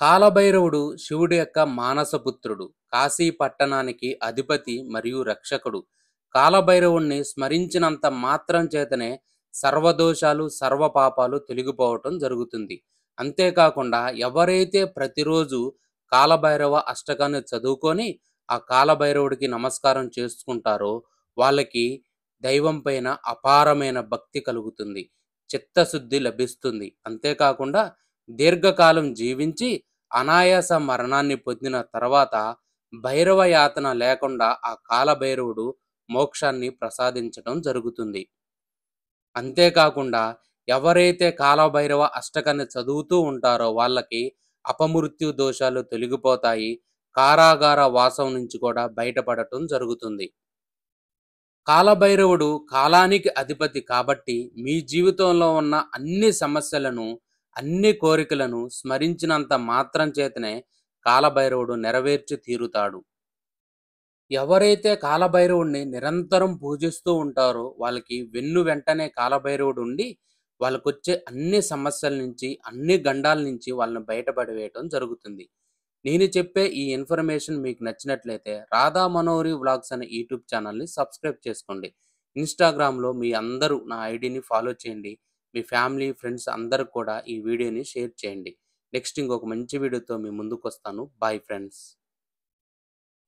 కాలభైరవుడు శివుడి యొక్క మానసపుత్రుడు. కాశీ పట్టణానికి అధిపతి మరియు రక్షకుడు. కాలభైరవుణ్ణి స్మరించినంత మాత్రం చేతనే సర్వదోషాలు, సర్వపాపాలు తొలగిపోవటం జరుగుతుంది. అంతేకాకుండా ఎవరైతే ప్రతిరోజు కాలభైరవ అష్టకాన్ని చదువుకొని ఆ కాలభైరవుడికి నమస్కారం చేసుకుంటారో వాళ్ళకి దైవం పైన అపారమైన భక్తి కలుగుతుంది. చిత్తశుద్ధి లభిస్తుంది. అంతేకాకుండా దీర్ఘకాలం జీవించి అనాయాస మరణాన్ని పొందిన తర్వాత భైరవ యాతన లేకుండా ఆ కాలభైరవుడు మోక్షాన్ని ప్రసాదించడం జరుగుతుంది. అంతేకాకుండా ఎవరైతే కాలభైరవ అష్టకాన్ని చదువుతూ ఉంటారో వాళ్ళకి అపమృత్యు దోషాలు తొలగిపోతాయి. కారాగార వాసం నుంచి కూడా బయటపడటం జరుగుతుంది. కాలభైరవుడు కాలానికి అధిపతి కాబట్టి మీ జీవితంలో ఉన్న అన్ని సమస్యలను, అన్ని కోరికలను స్మరించినంత మాత్రం చేతనే కాలభైరవుడు నెరవేర్చి తీరుతాడు. ఎవరైతే కాలభైరవుడిని నిరంతరం పూజిస్తూ ఉంటారో వాళ్ళకి వెంటనే కాలభైరవుడు ఉండి వాళ్ళకొచ్చే అన్ని సమస్యల నుంచి, అన్ని గండాల నుంచి వాళ్ళని బయటపడవేయటం జరుగుతుంది. నేను చెప్పే ఈ ఇన్ఫర్మేషన్ మీకు నచ్చినట్లయితే రాధా మనోహరి వ్లాగ్స్ అనే యూట్యూబ్ ఛానల్ని సబ్స్క్రైబ్ చేసుకోండి. ఇన్స్టాగ్రామ్లో మీ అందరూ నా ఐడిని ఫాలో చేయండి. మీ ఫ్యామిలీ ఫ్రెండ్స్ అందరికి కూడా ఈ వీడియోని షేర్ చేయండి. నెక్స్ట్ ఇంకొక మంచి వీడియోతో మీ ముందుకు వస్తాను. Bye friends.